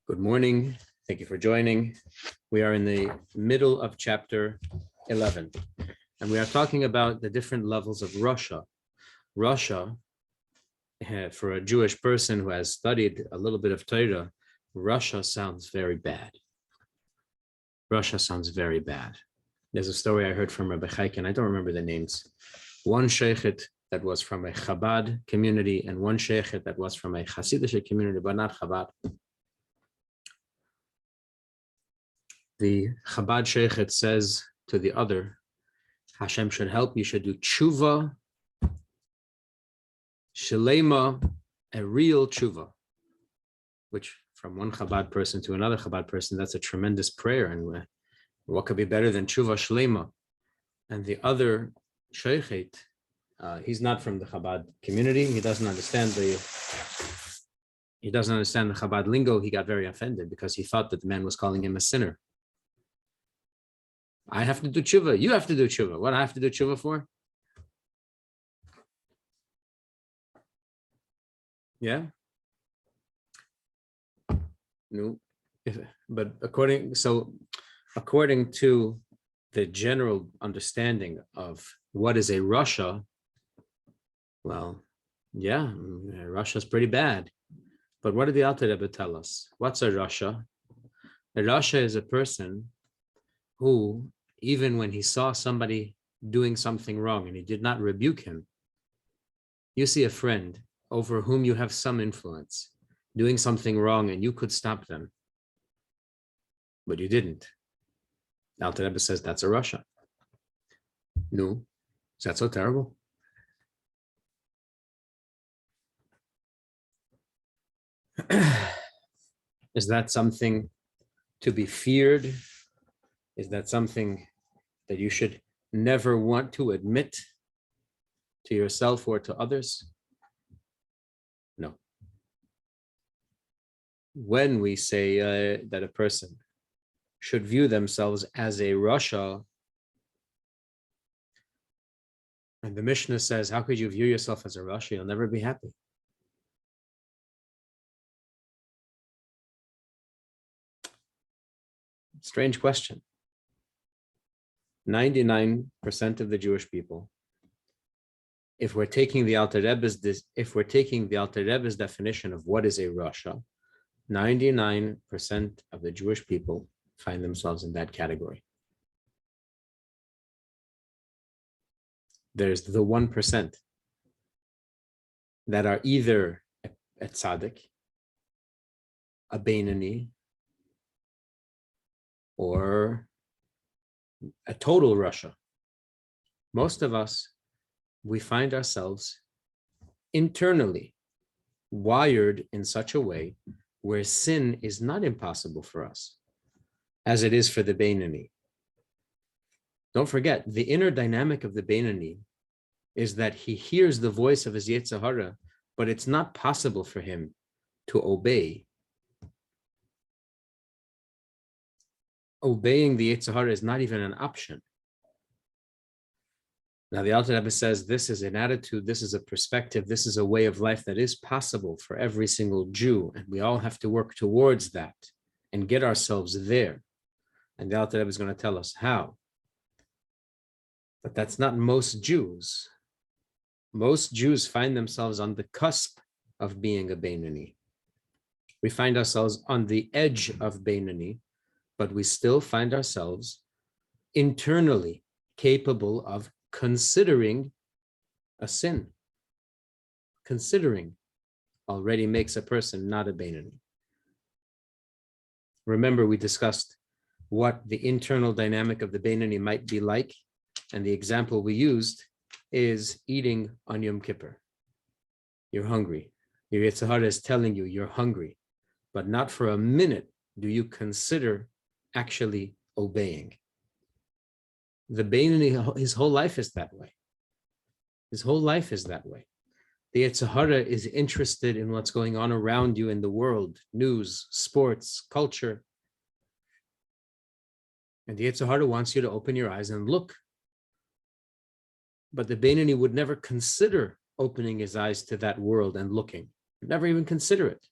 Good morning. Thank you for joining. We are in the middle of chapter 11, and we are talking about the different levels of Russia. Russia, for a Jewish person who has studied a little bit of Torah, Russia sounds very bad. Russia sounds very bad. There's a story I heard from Rabbi, and I don't remember the names. One sheikhet that was from a Chabad community and one sheikhet that was from a Hasidic community, but not Chabad. The Chabad sheikhet says to the other, Hashem should help, you should do tshuva, shalema, a real tshuva, which from one Chabad person to another Chabad person, that's a tremendous prayer. And what could be better than tshuva shalema? And the other sheikhet, he's not from the Chabad community. He doesn't understand the Chabad lingo. He got very offended because he thought that the man was calling him a sinner. I have to do tshuva. You have to do tshuva. What do I have to do tshuva for? Yeah. No. But according to the general understanding of what is a Russia, well, yeah, Russia's pretty bad. But what did the Alter Rebbe tell us? What's a Russia? A Russia is a person who, even when he saw somebody doing something wrong and he did not rebuke him, you see a friend over whom you have some influence doing something wrong and you could stop them, but you didn't. Alter Rebbe says that's a Russia. No, is that so terrible? Is that something to be feared? Is that something that you should never want to admit to yourself or to others? No. When we say that a person should view themselves as a Russia, and the Mishnah says, how could you view yourself as a Russia? You'll never be happy. Strange question. 99% of the Jewish people, if we're taking the Alter Rebbe's definition of what is a Russia, 99% of the Jewish people find themselves in that category. There's the 1% that are either a tzaddik, a beinoni, or a total Russia. Most of us, we find ourselves internally wired in such a way where sin is not impossible for us, as it is for the beinoni. Don't forget, the inner dynamic of the beinoni is that he hears the voice of his Yetzer Hara, but it's not possible for him to obey. Obeying the Yetzer Hara is not even an option. Now, the Alter Rebbe says this is an attitude, this is a perspective, this is a way of life that is possible for every single Jew, and we all have to work towards that and get ourselves there. And the Alter Rebbe is going to tell us how. But that's not most Jews. Most Jews find themselves on the cusp of being a beinoni. We find ourselves on the edge of beinoni, but we still find ourselves internally capable of considering a sin. Considering already makes a person not a beinoni. Remember, we discussed what the internal dynamic of the beinoni might be like, and the example we used is eating on Yom Kippur. You're hungry. Your Yetzer Hara is telling you you're hungry, but not for a minute do you consider actually obeying. The beinoni, his whole life is that way. His whole life is that way. The Yetzer Hara is interested in what's going on around you in the world, news, sports, culture. And the Yetzer Hara wants you to open your eyes and look. But the beinoni would never consider opening his eyes to that world and looking. Never even consider it.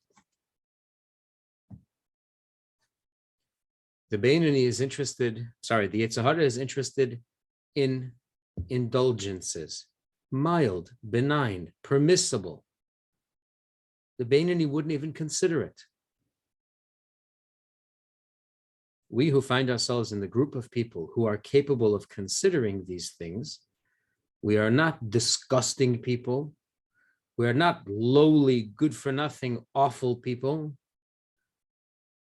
The Beinoni is interested, sorry, the Yetzer Hara is interested in indulgences, mild, benign, permissible. The Beinoni wouldn't even consider it. We who find ourselves in the group of people who are capable of considering these things, we are not disgusting people. We are not lowly, good-for-nothing, awful people.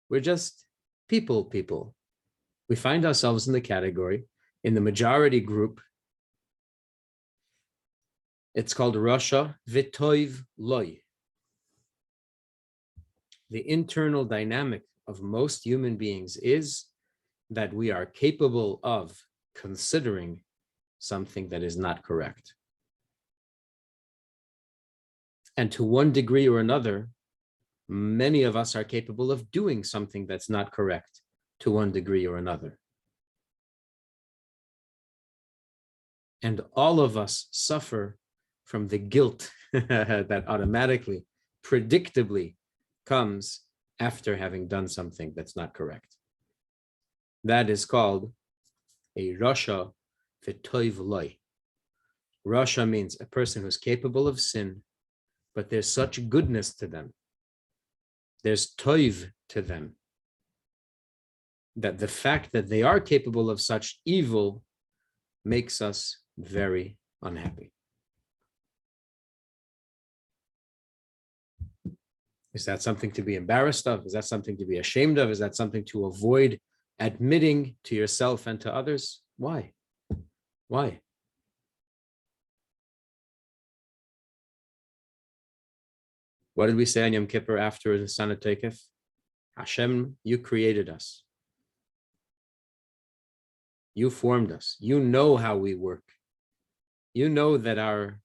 We're just people. We find ourselves in the category, in the majority group. It's called Rasha V'Toiv Loy. The internal dynamic of most human beings is that we are capable of considering something that is not correct. And to one degree or another, many of us are capable of doing something that's not correct to one degree or another. And all of us suffer from the guilt that automatically, predictably comes after having done something that's not correct. That is called a Rasha V'Toiv Loy. Rasha means a person who's capable of sin, but there's such goodness to them. There's toiv to them, that the fact that they are capable of such evil makes us very unhappy. Is that something to be embarrassed of? Is that something to be ashamed of? Is that something to avoid admitting to yourself and to others? Why? Why? What did we say on Yom Kippur after the Sana Tekef? Hashem, you created us. You formed us. You know how we work. You know that our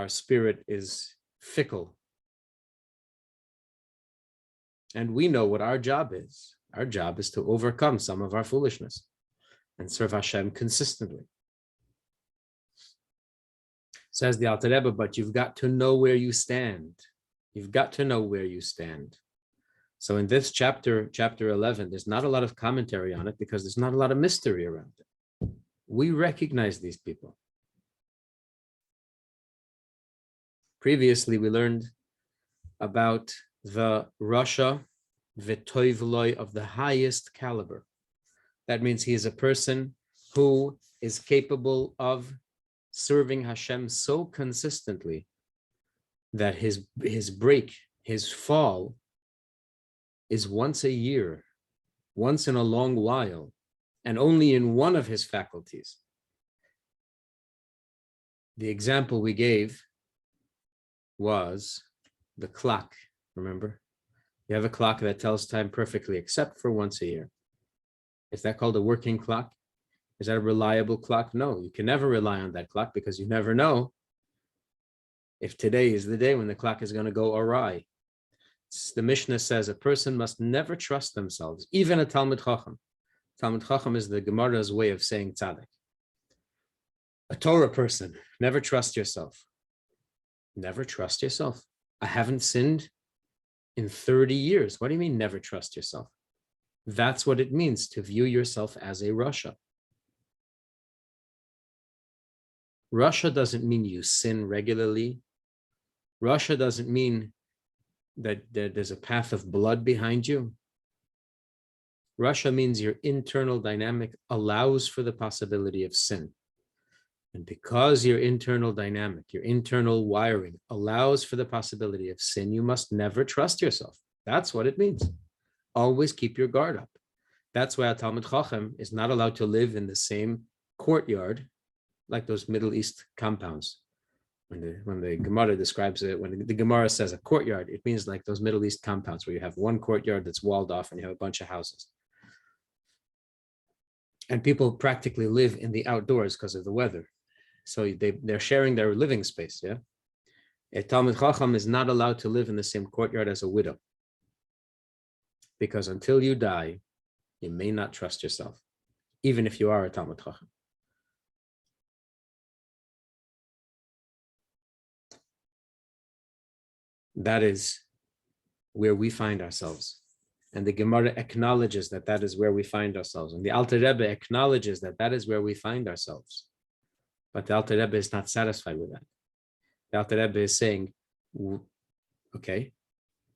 spirit is fickle. And we know what our job is. Our job is to overcome some of our foolishness and serve Hashem consistently. Says the Alter Rebbe, but you've got to know where you stand. You've got to know where you stand. So in this chapter 11, there's not a lot of commentary on it because there's not a lot of mystery around it. We recognize these people. Previously, we learned about the Rasha V'Toiv Loy of the highest caliber. That means he is a person who is capable of serving Hashem so consistently that his break, his fall, is once a year, once in a long while, and only in one of his faculties. The example we gave was the clock, remember? You have a clock that tells time perfectly, except for once a year. Is that called a working clock? Is that a reliable clock? No, you can never rely on that clock because you never know if today is the day when the clock is going to go awry. The Mishnah says a person must never trust themselves, even a Talmid Chacham. Talmid Chacham is the Gemara's way of saying tzaddik. A Torah person, never trust yourself. Never trust yourself. I haven't sinned in 30 years. What do you mean never trust yourself? That's what it means to view yourself as a Rasha. Rasha doesn't mean you sin regularly. Rasha doesn't mean that there's a path of blood behind you. Rasha means your internal dynamic allows for the possibility of sin. And because your internal dynamic, your internal wiring allows for the possibility of sin, you must never trust yourself. That's what it means. Always keep your guard up. That's why a Talmid Chacham is not allowed to live in the same courtyard like those Middle East compounds. When the Gemara describes it, when the Gemara says a courtyard, it means like those Middle East compounds where you have one courtyard that's walled off and you have a bunch of houses. And people practically live in the outdoors because of the weather. So they're sharing their living space, yeah? A Talmid Chacham is not allowed to live in the same courtyard as a widow. Because until you die, you may not trust yourself, even if you are a Talmid Chacham. That is where we find ourselves And the Gemara acknowledges that that is where we find ourselves. And the Alter Rebbe acknowledges that that is where we find ourselves. But the Alter Rebbe is not satisfied with that. The Alter Rebbe is saying, okay,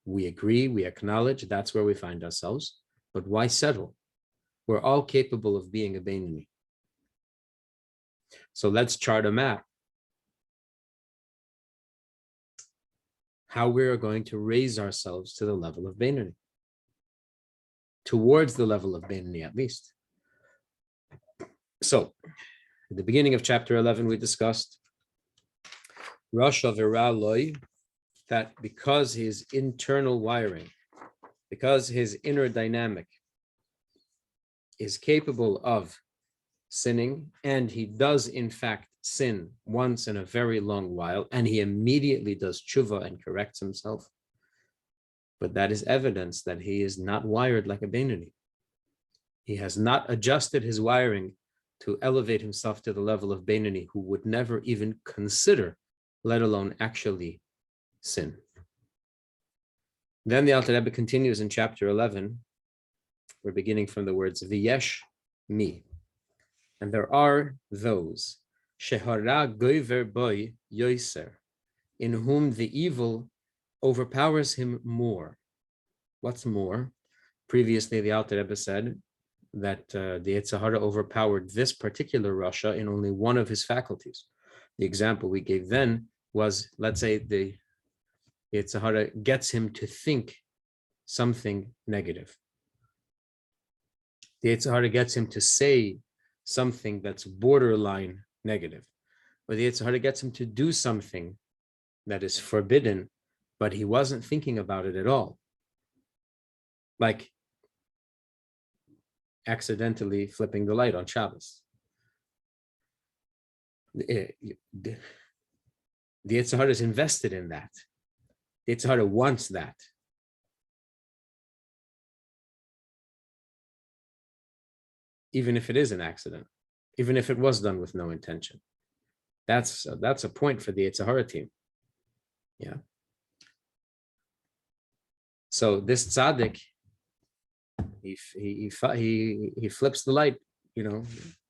we agree, we acknowledge that's where we find ourselves, but why settle? We're all capable of being a Beinoni. So let's chart a map. How we are going to raise ourselves to the level of Beinoni. Towards the level of Beinoni, at least. So, at the beginning of chapter 11, we discussed Rasha V'Ra Loi, that because his internal wiring, because his inner dynamic is capable of sinning, and he does in fact sin once in a very long while, and he immediately does tshuva and corrects himself. But that is evidence that he is not wired like a Beinoni. He has not adjusted his wiring to elevate himself to the level of Beinoni, who would never even consider, let alone actually sin. Then the Alter Rebbe continues in chapter 11. We're beginning from the words V'yesh mi. And there are those Shehara goiver boy yoiser, in whom the evil overpowers him more. What's more? Previously, the Alter Rebbe said that the Yetzer Hara overpowered this particular Rasha in only one of his faculties. The example we gave then was, let's say the Yetzer Hara gets him to think something negative. The Yetzer Hara gets him to say something that's borderline negative. Or the Yetzer Hara gets him to do something that is forbidden, but he wasn't thinking about it at all. Like accidentally flipping the light on Shabbos. The Yetzer Hara is invested in that. The Yetzer Hara wants that. Even if it is an accident, even if it was done with no intention. That's a point for the Yetzer Hara team. Yeah. So this tzaddik, he flips the light,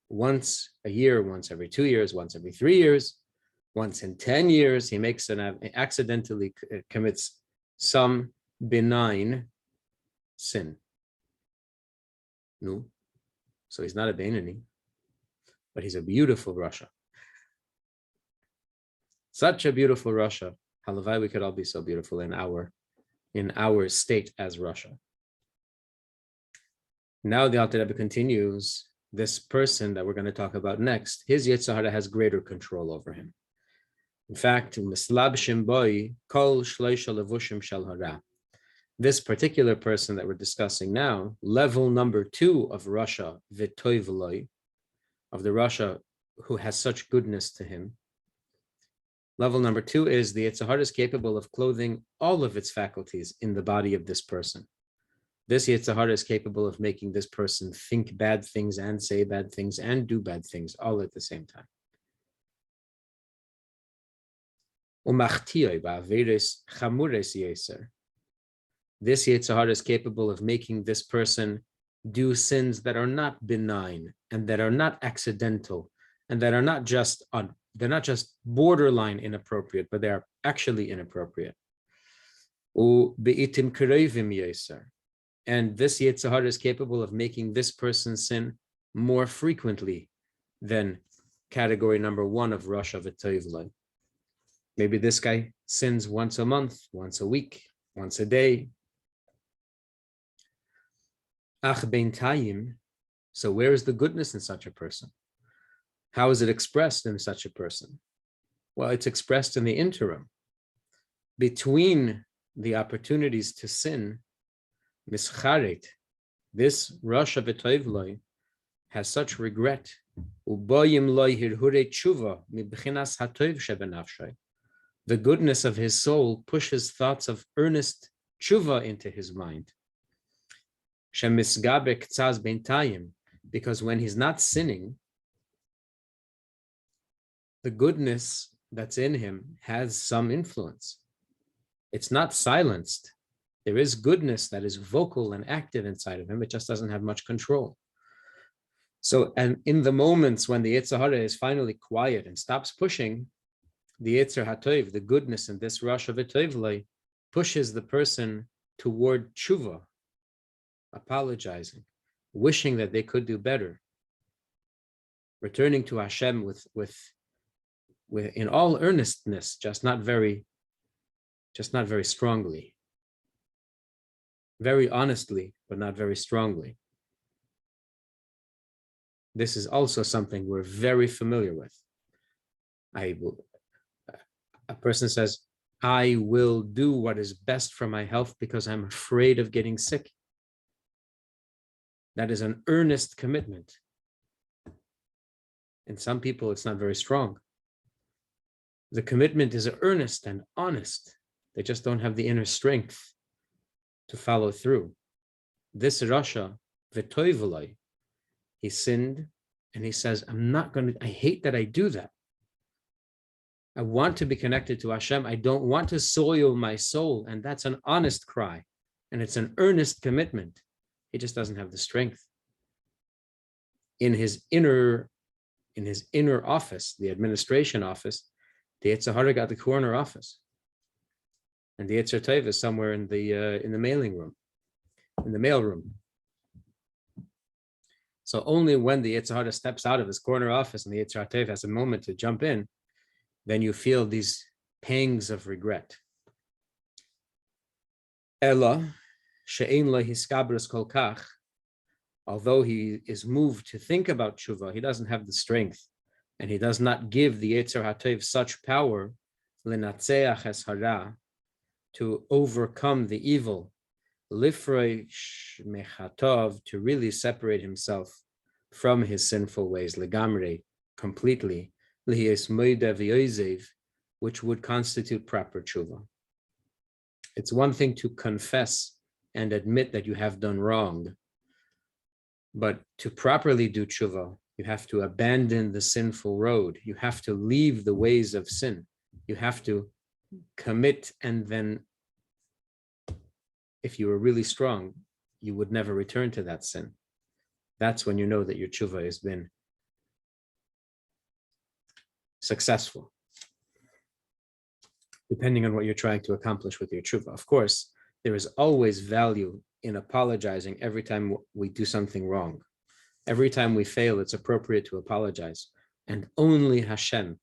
once a year, once every 2 years, once every 3 years, once in 10 years. He makes accidentally commits some benign sin. No, so he's not a Beinoni, but he's a beautiful Rasha. Such a beautiful Rasha. Halavai, we could all be so beautiful in our state as Rasha. Now the Alter Rebbe continues, this person that we're going to talk about next, his Yetzer Hara has greater control over him. In fact, mislabshim boi kol shloisha levushim shel hara. This particular person that we're discussing now, level number 2 of Rasha v'toiv loi, of the Rasha who has such goodness to him. Level number 2 is the Yetzer Hara is capable of clothing all of its faculties in the body of this person. This Yetzer Hara is capable of making this person think bad things and say bad things and do bad things all at the same time. This Yetzer Hara is capable of making this person do sins that are not benign and that are not accidental and that are not just they're not just borderline inappropriate, but they are actually inappropriate. And this Yetzer Hara is capable of making this person sin more frequently than category number 1 of Rasha v'toiv loi. Maybe this guy sins once a month, once a week, once a day. Ach beintayim. So where is the goodness in such a person? How is it expressed in such a person? Well, it's expressed in the interim. Between the opportunities to sin, mischaret, this Rasha v'toiv loi has such regret. Ubayim loi hirhure tshuva mibchinas hatoiv shebenafshay. The goodness of his soul pushes thoughts of earnest tshuva into his mind. Shemisgabe k'tzaz beintayim, because when he's not sinning, the goodness that's in him has some influence. It's not silenced. There is goodness that is vocal and active inside of him. It just doesn't have much control. So, and in the moments when the Yetzer Hara is finally quiet and stops pushing, the Yetzer HaTov, the goodness in this rush of V'tovlei, pushes the person toward tshuva, apologizing, wishing that they could do better, returning to Hashem with in all earnestness, just not very strongly, very honestly, but not very strongly. This is also something we're very familiar with. A person says, I will do what is best for my health because I'm afraid of getting sick. That is an earnest commitment. In some people, it's not very strong. The commitment is earnest and honest. They just don't have the inner strength to follow through. This Rasha, V'tovlei, he sinned and he says, I hate that I do that. I want to be connected to Hashem. I don't want to soil my soul. And that's an honest cry. And it's an earnest commitment. He just doesn't have the strength. In his inner office, the administration office, the Yetzer Hara got the corner office. And the Yetzer Tov is somewhere in the mailing room, in the mail room. So only when the Yetzer Hara steps out of his corner office and the Yetzer Tov has a moment to jump in, then you feel these pangs of regret. Ella, she'ein lo hiskabros kol kach, although he is moved to think about tshuva, he doesn't have the strength, and he does not give the Yetzer HaTov such power, lenatzeach es hara, to overcome the evil, lifroish mechatov, to really separate himself from his sinful ways, legamre, completely, lihiyes moida v'yozev, which would constitute proper tshuva. It's one thing to confess and admit that you have done wrong, but to properly do tshuva, you have to abandon the sinful road. You have to leave the ways of sin. You have to commit, and then if you were really strong, you would never return to that sin. That's when you know that your tshuva has been successful, depending on what you're trying to accomplish with your tshuva. Of course, there is always value in apologizing every time we do something wrong. Every time we fail, it's appropriate to apologize. And only Hashem,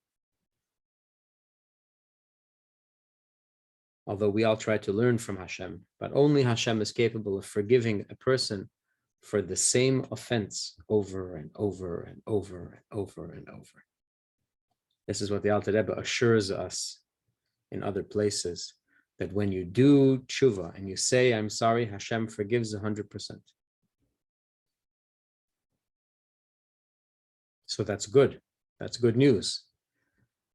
although we all try to learn from Hashem, but only Hashem is capable of forgiving a person for the same offense over and over and over and over and over. This is what the Alter Rebbe assures us in other places, that when you do tshuva and you say, I'm sorry, Hashem forgives 100%. So that's good. That's good news.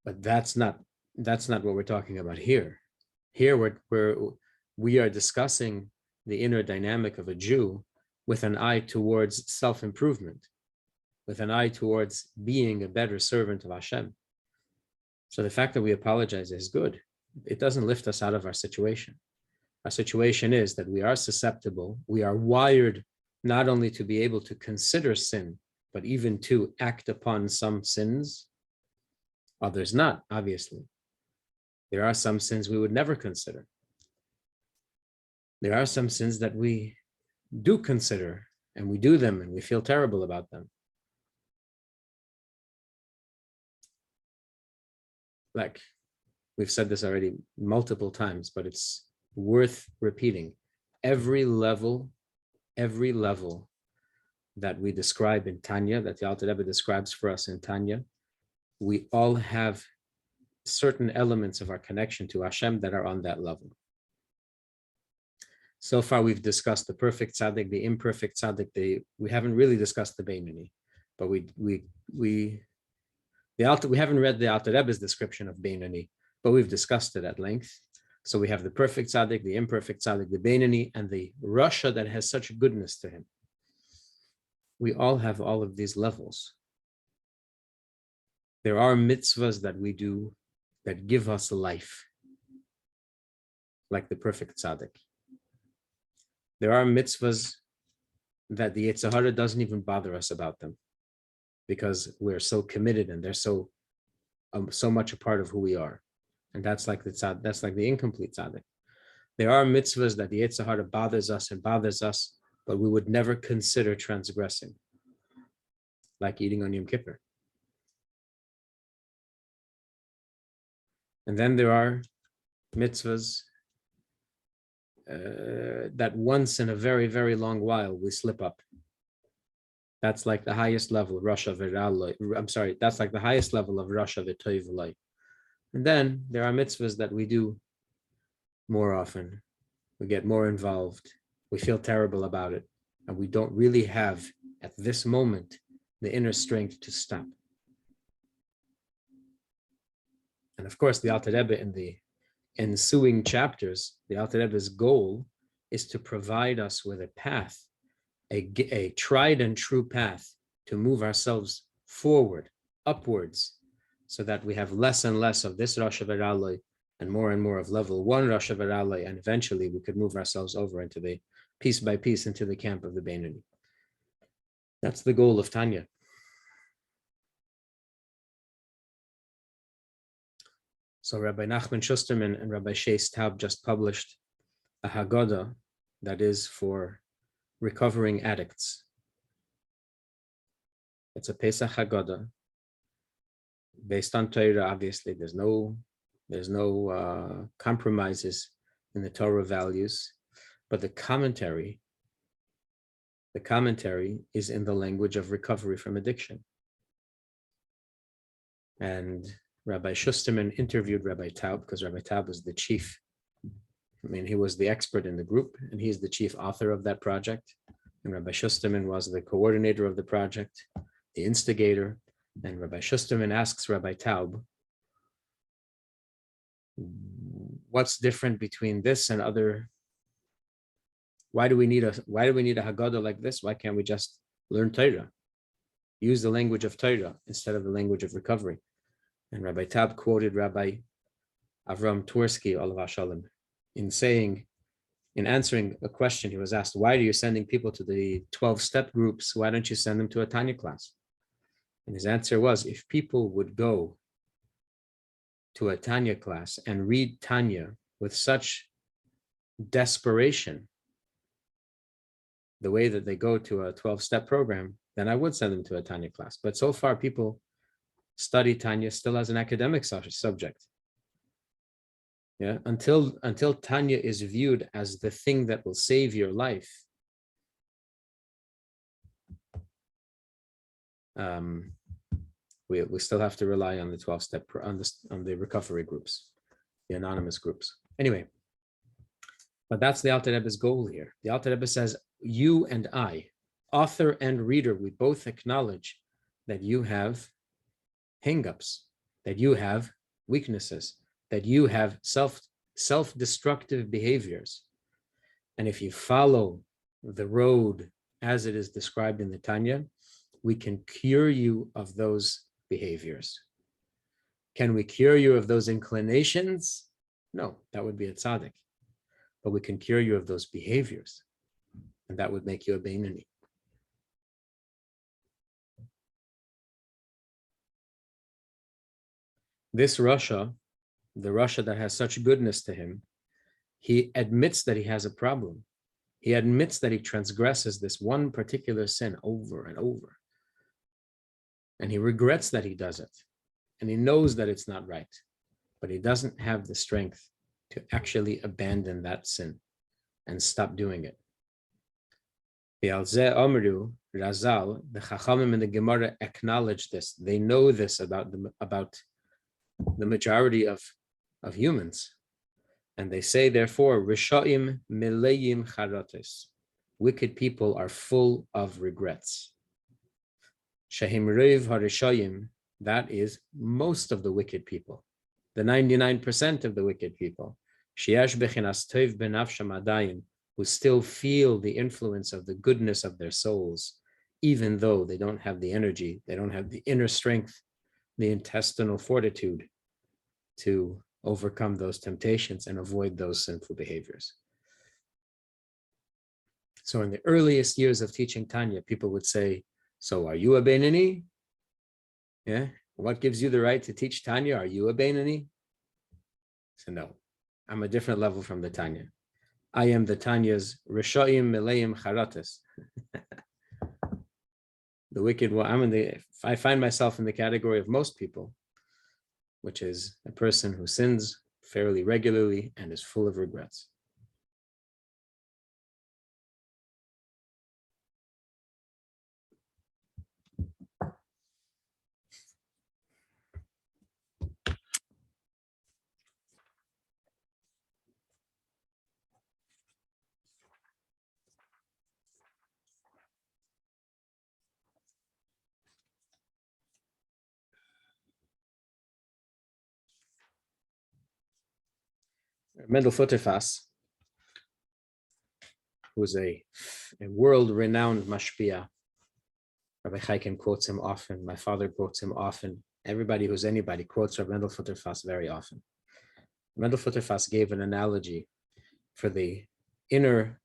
But that's not what we're talking about here. Here we are discussing the inner dynamic of a Jew with an eye towards self-improvement, with an eye towards being a better servant of Hashem. So the fact that we apologize is good. It doesn't lift us out of our situation. Our situation is that we are susceptible. We are wired not only to be able to consider sin, but even to act upon some sins. Others not, obviously. There are some sins we would never consider. There are some sins that we do consider, and we do them, and we feel terrible about them. Like, we've said this already multiple times, but it's worth repeating. Every level that we describe in Tanya, that the Alter Rebbe describes for us in Tanya, we all have certain elements of our connection to Hashem that are on that level. So far, we've discussed the perfect tzaddik, the imperfect tzaddik. We haven't really discussed the Beinoni, but we haven't read the Alter Rebbe's description of Beinoni, but we've discussed it at length. So we have the perfect tzaddik, the imperfect tzaddik, the Beinoni, and the Rasha that has such goodness to him. We all have all of these levels. There are mitzvahs that we do that give us life, like the perfect tzaddik. There are mitzvahs that the Yetzer Hara doesn't even bother us about them because we're so committed and they're so much a part of who we are. And that's like the incomplete tzaddik. There are mitzvahs that the Yetzer Hara bothers us, but we would never consider transgressing, like eating on Yom Kippur. And then there are mitzvahs that once in a very, very long while we slip up. That's like the highest level, Rasha V'Raloi. I'm sorry, that's like the highest level of Rasha V'Toivulai. And then there are mitzvahs that we do more often. We get more involved. We feel terrible about it. And we don't really have, at this moment, the inner strength to stop. And of course, the Alter Rebbe in the ensuing chapters, the Alter Rebbe's goal is to provide us with a path, a tried and true path to move ourselves forward, upwards, so that we have less and less of this Rasha V'Raloi and more of level 1 Rasha V'Raloi, and eventually we could move ourselves over into the piece by piece into the camp of the Beinoni. That's the goal of Tanya. So Rabbi Nachman Schusterman and Rabbi Shea Taub just published a Haggadah that is for recovering addicts. It's a Pesach Haggadah based on Torah. Obviously, there's no compromises in the Torah values, but the commentary is in the language of recovery from addiction. And Rabbi Schusterman interviewed Rabbi Taub because Rabbi Taub was the chief. He was the expert in the group, and he's the chief author of that project. And Rabbi Schusterman was the coordinator of the project, the instigator. And Rabbi Schusterman asks Rabbi Taub, what's different between this and other? Why do we need a Haggadah like this? Why can't we just learn Torah? Use the language of Torah instead of the language of recovery. And Rabbi Taub quoted Rabbi Avram Twersky, Olav Shalom, in answering a question he was asked, why are you sending people to the 12-step groups? Why don't you send them to a Tanya class? And his answer was, if people would go to a Tanya class and read Tanya with such desperation, the way that they go to a 12-step program, then I would send them to a Tanya class. But so far, people study Tanya still as an academic subject. Yeah, until Tanya is viewed as the thing that will save your life, we still have to rely on the 12-step on the recovery groups, the anonymous groups. Anyway, but that's the Alter Rebbe's goal here. The Alter Rebbe says, you and I, author and reader, we both acknowledge that you have hang-ups, that you have weaknesses, that you have self-destructive behaviors. And if you follow the road as it is described in the Tanya, we can cure you of those behaviors. Can we cure you of those inclinations? No, that would be a tzaddik. But we can cure you of those behaviors, and that would make you a Beinoni. This Rasha, the Rasha that has such goodness to him, he admits that he has a problem. He admits that he transgresses this one particular sin over and over. And he regrets that he does it. And he knows that it's not right. But he doesn't have the strength to actually abandon that sin and stop doing it. Bialzeh Omru, Razal, the Chachamim and the Gemara acknowledge this. They know this about the majority of humans. And they say, therefore, Rishaim Mileyim Charates. Wicked people are full of regrets. Shahim Reiv HaRishayim, that is most of the wicked people, the 99% of the wicked people. Sheyash Bechinas Tov Benafsham Adayim, who still feel the influence of the goodness of their souls, even though they don't have the energy, they don't have the inner strength, the intestinal fortitude to overcome those temptations and avoid those sinful behaviors. So in the earliest years of teaching Tanya, people would say, so are you a Beinani? Yeah. What gives you the right to teach Tanya? Are you a Beinani? So no, I'm a different level from the Tanya. I am the Tanya's Rishayim Milayim Charatas. The wicked one. I find myself in the category of most people, which is a person who sins fairly regularly and is full of regrets. Mendel Futterfass, who is a world-renowned mashpia. Rabbi Chaikin quotes him often. My father quotes him often. Everybody who's anybody quotes Rabbi Mendel Futterfass very often. Mendel Futterfass gave an analogy for the inner,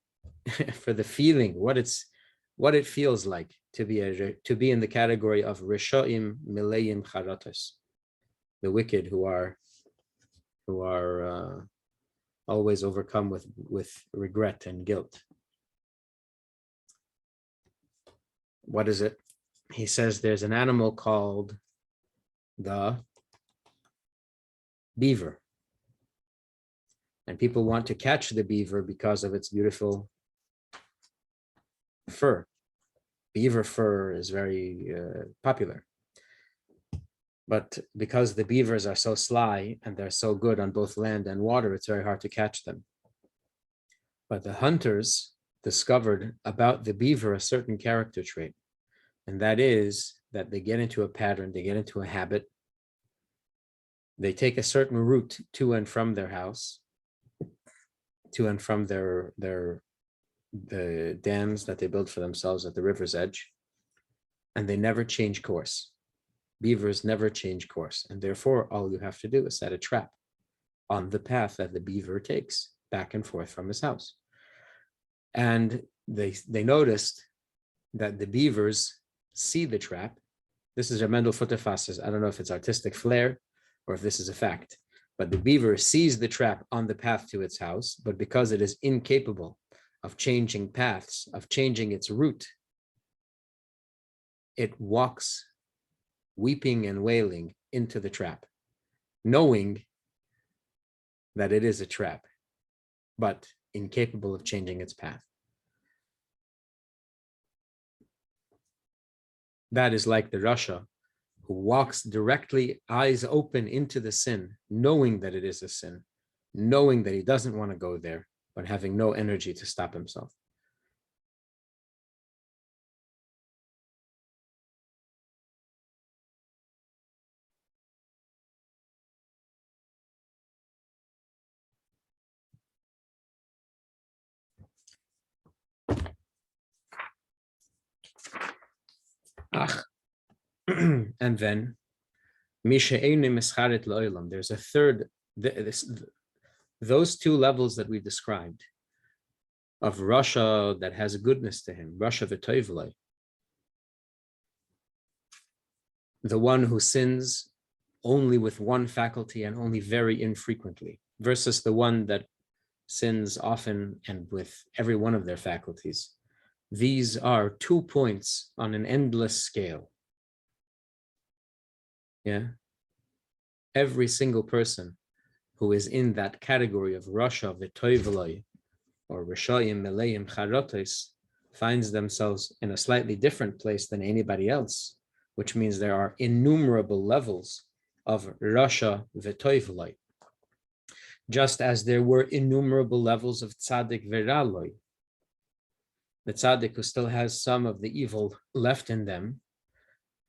for the feeling, what it feels like to be in the category of Rishoim Mileim Charatos, the wicked who are always overcome with regret and guilt. What is it? He says there's an animal called the beaver. And people want to catch the beaver because of its beautiful fur. Beaver fur is very popular. But because the beavers are so sly and they're so good on both land and water, it's very hard to catch them. But the hunters discovered about the beaver a certain character trait. And that is that they get into a pattern, they get into a habit. They take a certain route to and from their house, to and from the dams that they build for themselves at the river's edge, and they never change course. Beavers never change course, and therefore all you have to do is set a trap on the path that the beaver takes back and forth from his house. And they noticed that the beavers see the trap. This is Mendel Futterfass. I don't know if it's artistic flair or if this is a fact, but the beaver sees the trap on the path to its house, but because it is incapable of changing paths, of changing its route, it walks weeping and wailing into the trap, knowing that it is a trap, but incapable of changing its path. That is like the Rasha who walks directly, eyes open into the sin, knowing that it is a sin, knowing that he doesn't want to go there, but having no energy to stop himself. And then, there's a third, those two levels that we described of Rasha that has a goodness to him, Rasha v'toivlei, the one who sins only with one faculty and only very infrequently, versus the one that sins often and with every one of their faculties. These are 2 points on an endless scale. Yeah. Every single person who is in that category of Rasha v'toivlei or Rishayim Mileim Charatos finds themselves in a slightly different place than anybody else, which means there are innumerable levels of Rasha v'toivlei, just as there were innumerable levels of Tzaddik v'raloi. The Tzaddik who still has some of the evil left in them,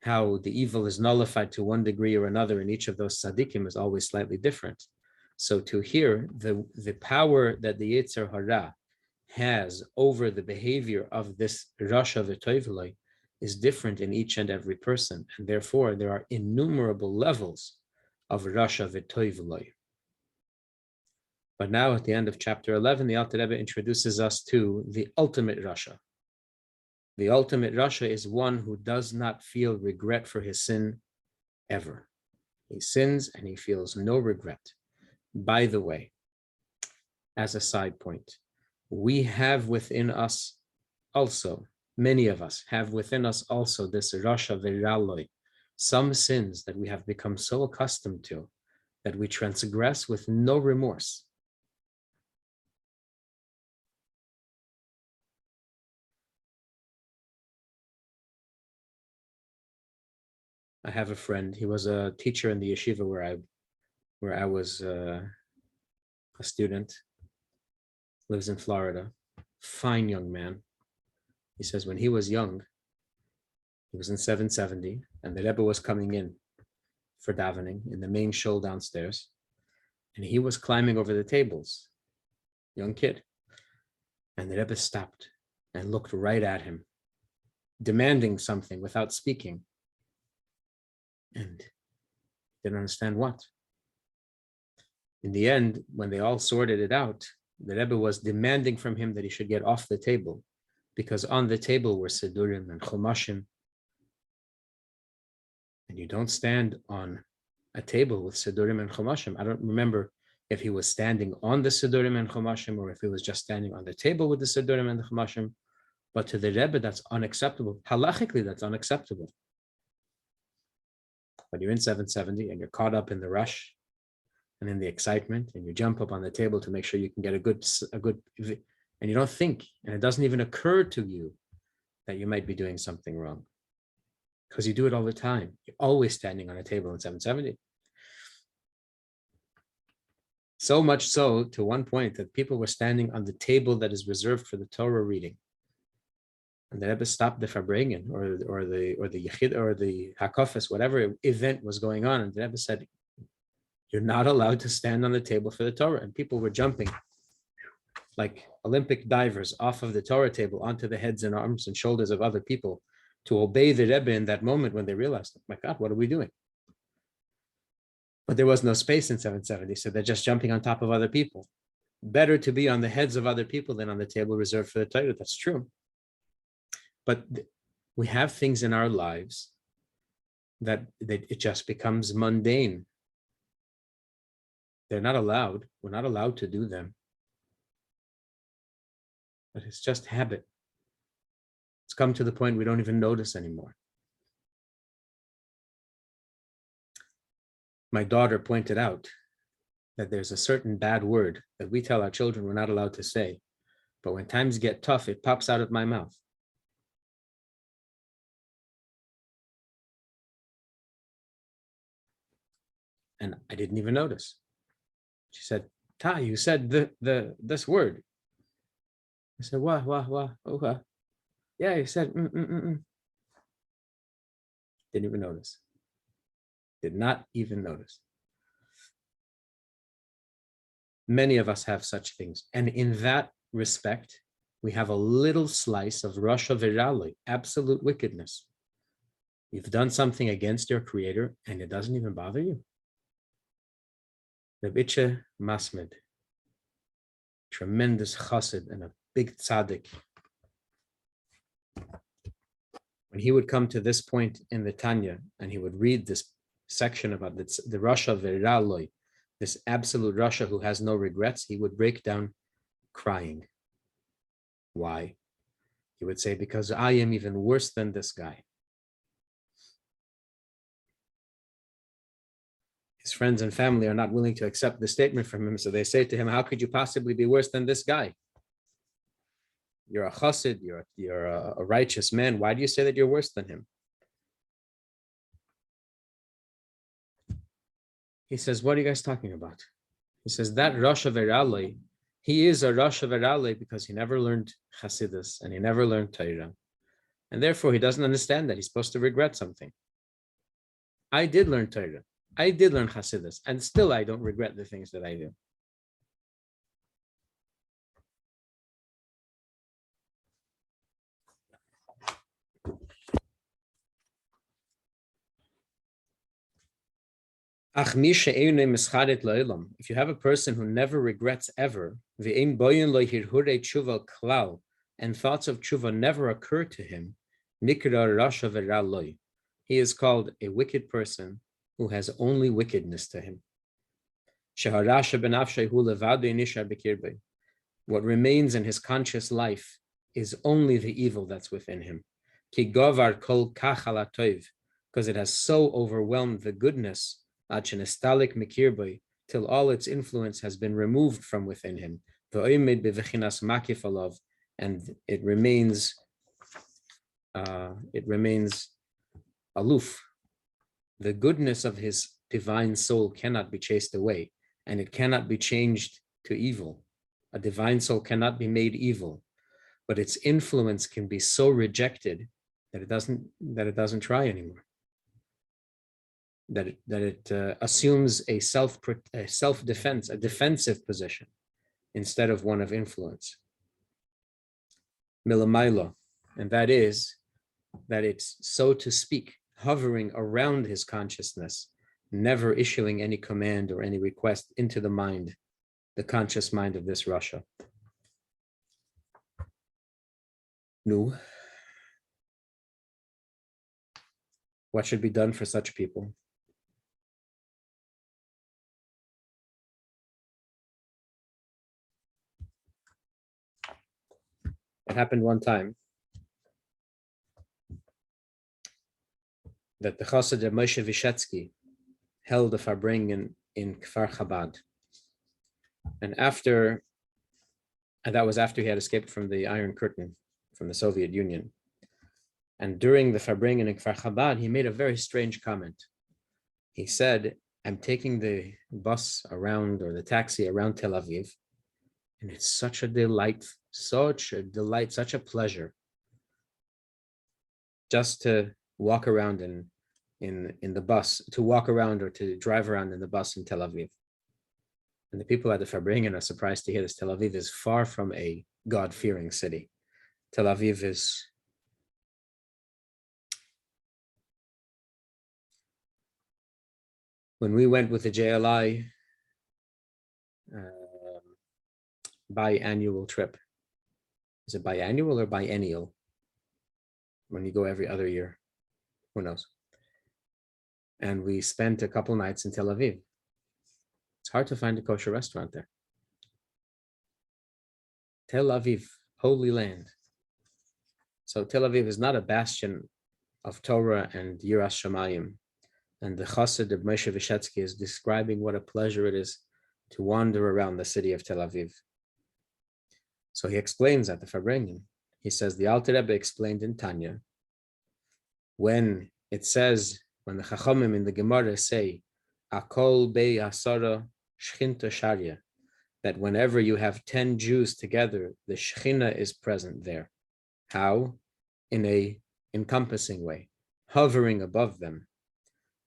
how the evil is nullified to one degree or another in each of those tzaddikim is always slightly different. So to hear the power that the Yetzer Hara has over the behavior of this Rasha v'toivlei is different in each and every person. And therefore, there are innumerable levels of Rasha v'toivlei. But now at the end of chapter 11, the Alter Rebbe introduces us to the ultimate Rasha. The ultimate Rasha is one who does not feel regret for his sin ever. He sins and he feels no regret. By the way, as a side point, we have within us also, many of us have within us also this Rasha Viraloi, some sins that we have become so accustomed to that we transgress with no remorse. I have a friend, he was a teacher in the yeshiva where I was a student, lives in Florida, fine young man. He says when he was young, he was in 770, and the Rebbe was coming in for davening in the main shul downstairs, and he was climbing over the tables, young kid, and the Rebbe stopped and looked right at him, demanding something without speaking, and didn't understand what. In the end, when they all sorted it out, the Rebbe was demanding from him that he should get off the table, because on the table were Sidurim and Chumashim, and you don't stand on a table with Sidurim and Chumashim. I don't remember if he was standing on the Sidurim and Chumashim or if he was just standing on the table with the Sidurim and the Chumashim, but to the Rebbe, that's unacceptable. Halachically, that's unacceptable. But you're in 770 and you're caught up in the rush and in the excitement, and you jump up on the table to make sure you can get a good, and you don't think, and it doesn't even occur to you that you might be doing something wrong, because you do it all the time. You're always standing on a table in 770. So much so to one point that people were standing on the table that is reserved for the Torah reading. And the Rebbe stopped the Farbrengen or the Yechid or the Hakofis, whatever event was going on, and the Rebbe said, "You're not allowed to stand on the table for the Torah." And people were jumping like Olympic divers off of the Torah table onto the heads and arms and shoulders of other people to obey the Rebbe in that moment when they realized, "My God, what are we doing?" But there was no space in 770, so they're just jumping on top of other people. Better to be on the heads of other people than on the table reserved for the Torah. That's true. But we have things in our lives that it just becomes mundane. They're not allowed. We're not allowed to do them. But it's just habit. It's come to the point we don't even notice anymore. My daughter pointed out that there's a certain bad word that we tell our children we're not allowed to say, but when times get tough, it pops out of my mouth. And I didn't even notice. She said, "Ta, you said this word." I said, "What? Okay." Yeah, you said, Didn't even notice. Did not even notice. Many of us have such things. And in that respect, we have a little slice of Rasha Virali, absolute wickedness. You've done something against your creator and it doesn't even bother you. Rabbi Masmed, tremendous chassid and a big tzaddik. When he would come to this point in the Tanya and he would read this section about the Rasha Viraloi, this absolute Rasha who has no regrets, he would break down crying. Why? He would say, because I am even worse than this guy. His friends and family are not willing to accept the statement from him, so they say to him, how could you possibly be worse than this guy? You're a chassid, you're a righteous man. Why do you say that you're worse than him? He says, what are you guys talking about? He says, that Rasha Virali, he is a Rasha Virali because he never learned Hasidus and he never learned Torah. And therefore, he doesn't understand that he's supposed to regret something. I did learn Torah. I did learn Hasidus, and still I don't regret the things that I do. If you have a person who never regrets ever, and thoughts of tshuva never occur to him, he is called a wicked person who has only wickedness to him. What remains in his conscious life is only the evil that's within him. Because it has so overwhelmed the goodness till all its influence has been removed from within him. And it remains aloof. The goodness of his divine soul cannot be chased away, and it cannot be changed to evil. A divine soul cannot be made evil, but its influence can be so rejected that it doesn't try anymore. That it assumes a self-defense, a defensive position, instead of one of influence. Milamaila, and that is that it's, so to speak, hovering around his consciousness, never issuing any command or any request into the mind, the conscious mind of this Russia. No. What should be done for such people? It happened one time that the Chassid of Moshe Vyshetsky held a farbrengen in Kfar Chabad. And that was after he had escaped from the Iron Curtain, from the Soviet Union. And during the farbrengen in Kfar Chabad, he made a very strange comment. He said, I'm taking the bus around, or the taxi around Tel Aviv, and it's such a delight, such a pleasure just to walk around in the bus, to walk around or to drive around in the bus in Tel Aviv. And the people at the farbrengen are surprised to hear this. Tel Aviv is far from a God-fearing city. Tel Aviv is when we went with the JLI biannual trip. Is it biannual or biennial? When you go every other year, who knows? And we spent a couple nights in Tel Aviv. It's hard to find a kosher restaurant there. Tel Aviv, holy land. So Tel Aviv is not a bastion of Torah and Yiras Shamayim. And the Chassid of Moshe Vyshetsky is describing what a pleasure it is to wander around the city of Tel Aviv. So he explains at the farbrengen. He says the Alter Rebbe explained in Tanya, when it says, when the Chachamim in the Gemara say, Akol Bei Asara Shchinta Sharia, that whenever you have 10 Jews together, the Shechina is present there. How? In a encompassing way, hovering above them.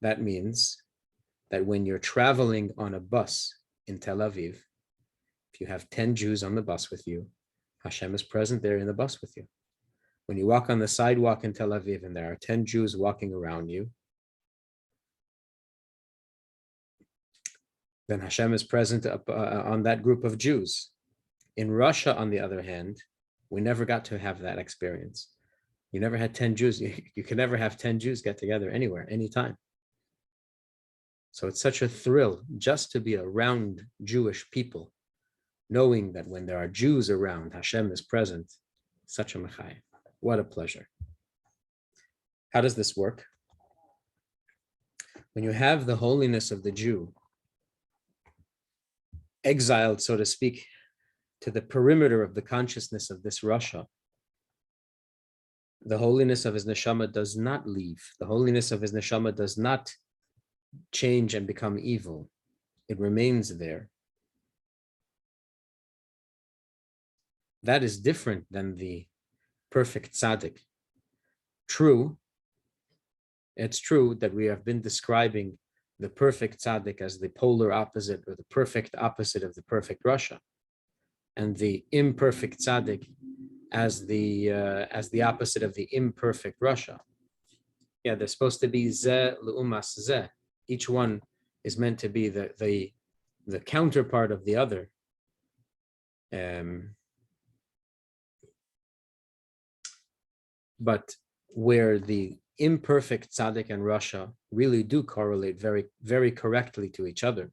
That means that when you're traveling on a bus in Tel Aviv, if you have 10 Jews on the bus with you, Hashem is present there in the bus with you. When you walk on the sidewalk in Tel Aviv and there are 10 Jews walking around you, then Hashem is present on that group of Jews. In Russia, on the other hand, we never got to have that experience. You never had 10 Jews. You can never have 10 Jews get together anywhere, anytime. So it's such a thrill just to be around Jewish people, knowing that when there are Jews around, Hashem is present. Such a mechai. What a pleasure. How does this work? When you have the holiness of the Jew exiled, so to speak, to the perimeter of the consciousness of this Russia, the holiness of his neshama does not leave. The holiness of his neshama does not change and become evil. It remains there. That is different than the perfect tzaddik. True, it's true that we have been describing the perfect tzaddik as the polar opposite, or the perfect opposite of the perfect Russia, and the imperfect tzaddik as the opposite of the imperfect Russia. Yeah, they're supposed to be zeh l'umas zeh. Each one is meant to be the counterpart of the other. But where the imperfect tzaddik and rasha really do correlate very, very correctly to each other,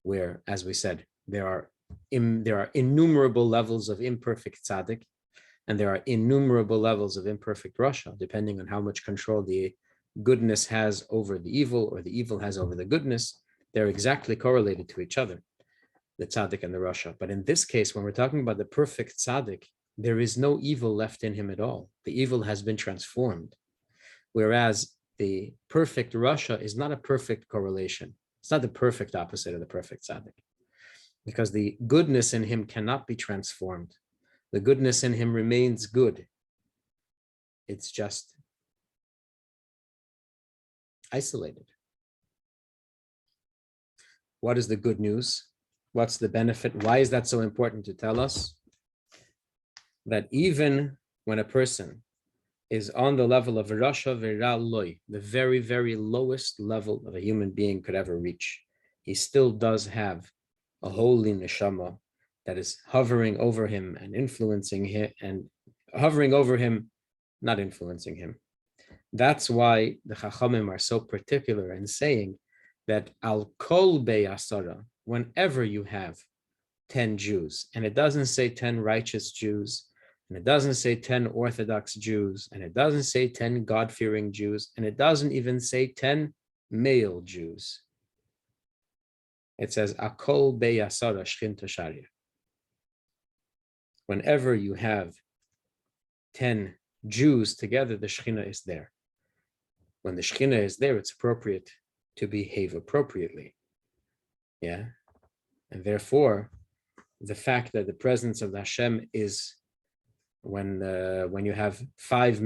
where, as we said, there are innumerable levels of imperfect tzaddik, and there are innumerable levels of imperfect rasha, depending on how much control the goodness has over the evil or the evil has over the goodness. They're exactly correlated to each other, the tzaddik and the rasha. But in this case, when we're talking about the perfect tzaddik, there is no evil left in him at all. The evil has been transformed. Whereas the perfect rasha is not a perfect correlation. It's not the perfect opposite of the perfect tzaddik, because the goodness in him cannot be transformed. The goodness in him remains good. It's just isolated. What is the good news? What's the benefit? Why is that so important to tell us? That even when a person is on the level of rasha v'ra loy, the very, very lowest level of a human being could ever reach, he still does have a holy neshama that is hovering over him and influencing him, and hovering over him, not influencing him. That's why the Chachamim are so particular in saying that al kol be'asara, whenever you have 10 Jews, and it doesn't say 10 righteous Jews, and it doesn't say 10 Orthodox Jews, and it doesn't say 10 God-fearing Jews, and it doesn't even say 10 male Jews. It says akol be'asara shchinta sharia. Whenever you have 10 Jews together, the Shekhinah is there. When the Shekhinah is there, it's appropriate to behave appropriately. Yeah. And therefore, the fact that the presence of the Hashem is when you have 5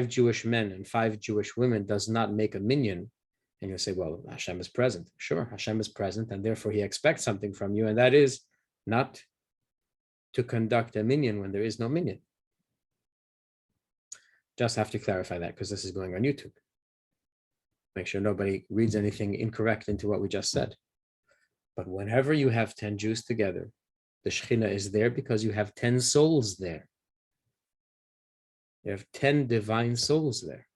Jewish men and 5 Jewish women does not make a minyan. And you'll say, well, Hashem is present. Sure, Hashem is present, and therefore he expects something from you, and that is not to conduct a minyan when there is no minyan. Just have to clarify that because this is going on YouTube. Make sure nobody reads anything incorrect into what we just said. But whenever you have 10 Jews together, the Shekhinah is there because you have 10 souls there. You have 10 divine souls there.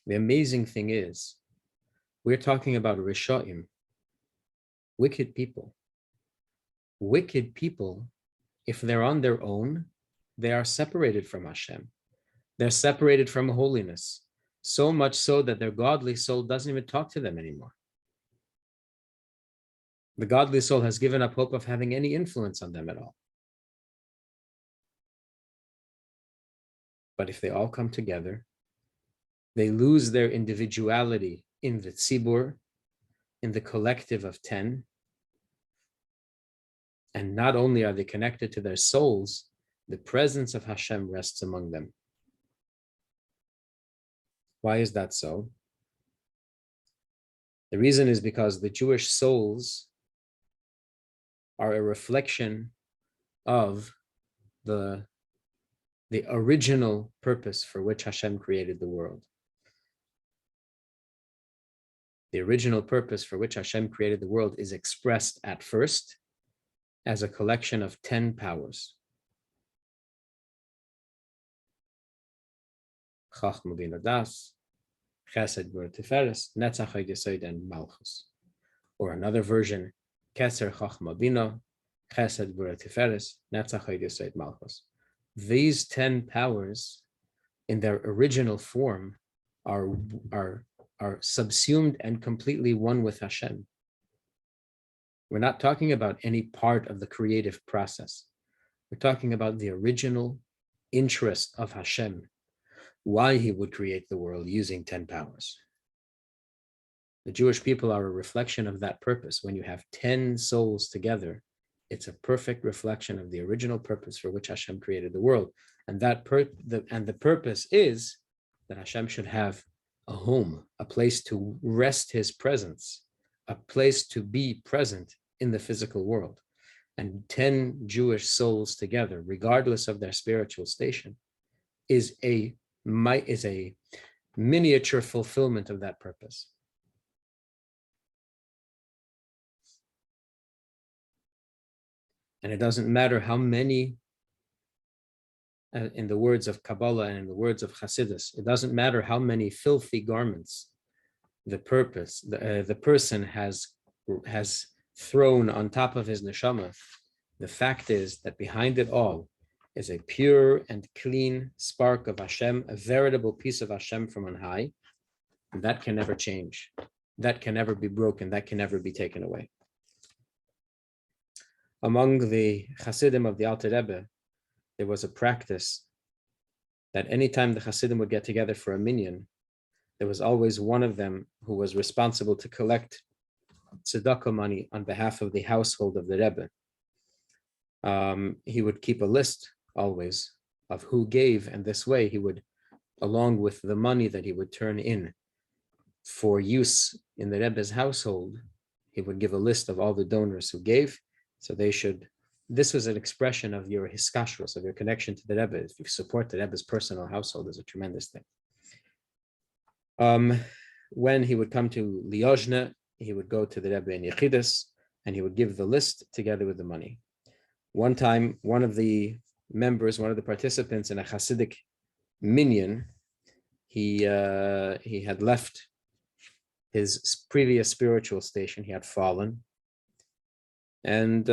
The amazing thing is, we're talking about Rishaim, wicked people. Wicked people, if they're on their own, they are separated from Hashem. They're separated from holiness, so much so that their godly soul doesn't even talk to them anymore. The godly soul has given up hope of having any influence on them at all. But if they all come together, they lose their individuality in the tzibur, in the collective of 10. And not only are they connected to their souls, the presence of Hashem rests among them. Why is that so? The reason is because the Jewish souls are a reflection of the original purpose for which Hashem created the world. The original purpose for which Hashem created the world is expressed at first as a collection of 10 powers. Chachma Bina Das, Chesed Gvura Tiferes, Netzach Hod Yesod, and Malchus. Or another version, Keser Chachma Bina, Chesed Gvura Tiferes, Netzach Hod Yesod, Malchus. These 10 powers, in their original form, are subsumed and completely one with Hashem. We're not talking about any part of the creative process. We're talking about the original interest of Hashem, why he would create the world using 10 powers. The Jewish people are a reflection of that purpose. When you have 10 souls together, it's a perfect reflection of the original purpose for which Hashem created the world. And the purpose is that Hashem should have a home, a place to rest his presence, a place to be present in the physical world. And 10 Jewish souls together, regardless of their spiritual station, is a miniature fulfillment of that purpose. And it doesn't matter how many, in the words of Kabbalah and in the words of Hasidus, it doesn't matter how many filthy garments the person has thrown on top of his neshama. The fact is that behind it all is a pure and clean spark of Hashem, a veritable piece of Hashem from on high. And that can never change. That can never be broken. That can never be taken away. Among the Hasidim of the Alter Rebbe, there was a practice that anytime the Hasidim would get together for a minyan, there was always one of them who was responsible to collect tzedakah money on behalf of the household of the Rebbe. He would keep a list always of who gave, and this way he would, along with the money that he would turn in for use in the Rebbe's household, he would give a list of all the donors who gave. So this was an expression of your hiskashrus, of your connection to the Rebbe. If you support the Rebbe's personal household, is a tremendous thing. When he would come to Liozhne, he would go to the Rebbe in Yechidus, and he would give the list together with the money. One time, one of the participants in a Hasidic minyan, he had left his previous spiritual station. He had fallen, and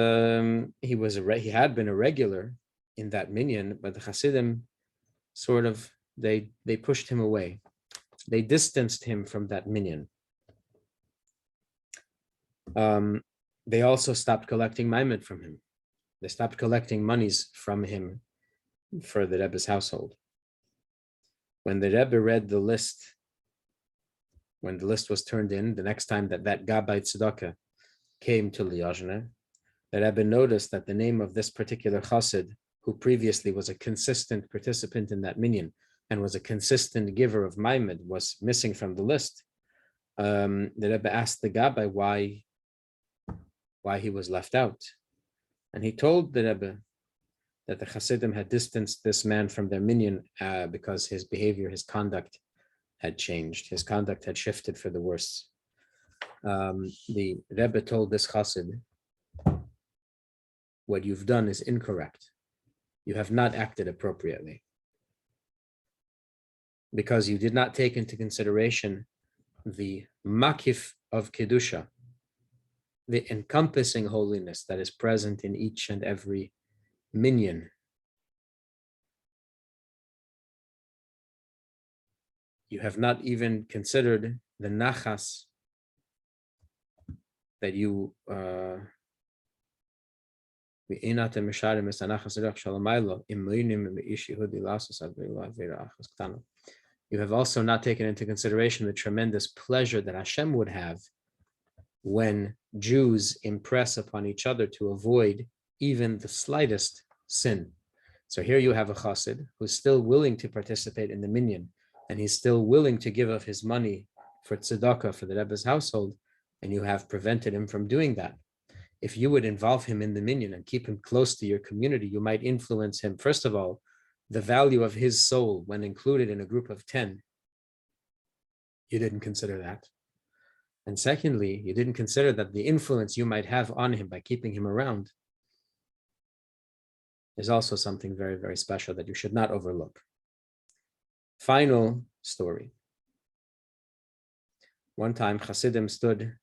he had been a regular in that minyan, but the Hasidim they pushed him away. They distanced him from that minyan. They also stopped collecting maimed from him. They stopped collecting monies from him for the Rebbe's household. When the Rebbe read the list, when the list was turned in, the next time that Gabbai Tzedakah came to Liozhne, the Rebbe noticed that the name of this particular chassid, who previously was a consistent participant in that minyan and was a consistent giver of maimed, was missing from the list. The Rebbe asked the Gabbai why he was left out. And he told the Rebbe that the Hasidim had distanced this man from their minyan because his behavior, his conduct had changed. His conduct had shifted for the worse. The Rebbe told this Hasid, what you've done is incorrect. You have not acted appropriately because you did not take into consideration the makif of Kedusha, the encompassing holiness that is present in each and every minyan. You have not even considered the nachas that you you have also not taken into consideration the tremendous pleasure that Hashem would have when Jews impress upon each other to avoid even the slightest sin. So here you have a chassid who's still willing to participate in the minyan, and he's still willing to give of his money for tzedakah for the Rebbe's household, and you have prevented him from doing that. If you would involve him in the minyan and keep him close to your community, you might influence him. First of all, the value of his soul when included in a group of 10, you didn't consider that. And secondly, you didn't consider that the influence you might have on him by keeping him around is also something very, very special that you should not overlook. Final story. One time, Hasidim stood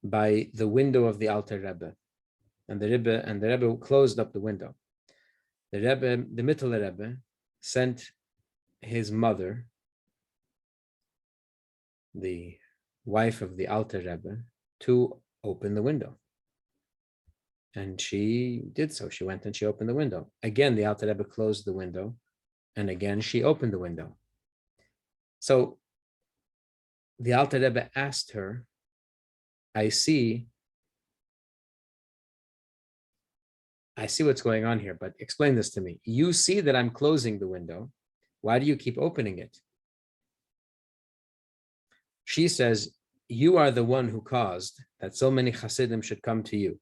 by the window of the Alter Rebbe, and the Rebbe closed up the window. The Mittel Rebbe sent his mother, the wife of the Alter Rebbe, to open the window. And she did so. She went and she opened the window. Again, the Alter Rebbe closed the window, and again she opened the window. So the Alter Rebbe asked her, I see what's going on here, but explain this to me. You see that I'm closing the window. Why do you keep opening it? She says, you are the one who caused that so many Hasidim should come to you.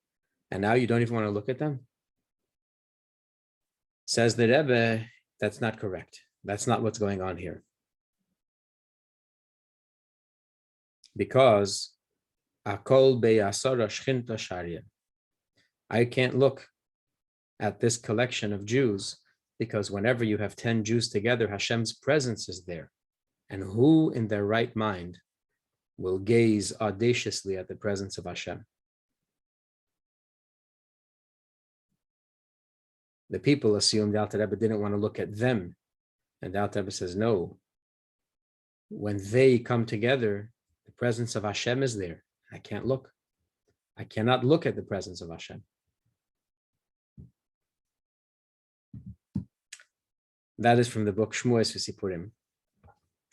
And now you don't even want to look at them? Says the Rebbe, that's not correct. That's not what's going on here. because Akol beyasara shchinta sharia. I can't look at this collection of Jews because whenever you have 10 Jews together, Hashem's presence is there. And who in their right mind will gaze audaciously at the presence of Hashem? The people assumed the Alter Rebbe didn't want to look at them. And the Alter Rebbe says, no. When they come together, the presence of Hashem is there. I can't look. I cannot look at the presence of Hashem. That is from the book Shmuli V'Sipurim.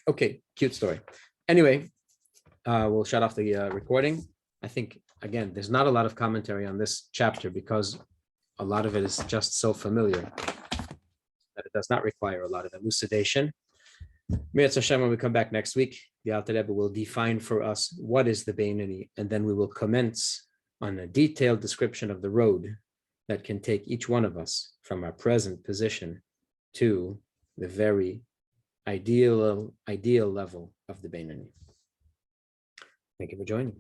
Okay, cute story. Anyway, we'll shut off the recording. I think, again, there's not a lot of commentary on this chapter because a lot of it is just so familiar that it does not require a lot of elucidation. Mi'etz Hashem, when we come back next week, the Alter Rebbe will define for us what is the Beinoni, and then we will commence on a detailed description of the road that can take each one of us from our present position to the very ideal level of the Beinoni. Thank you for joining.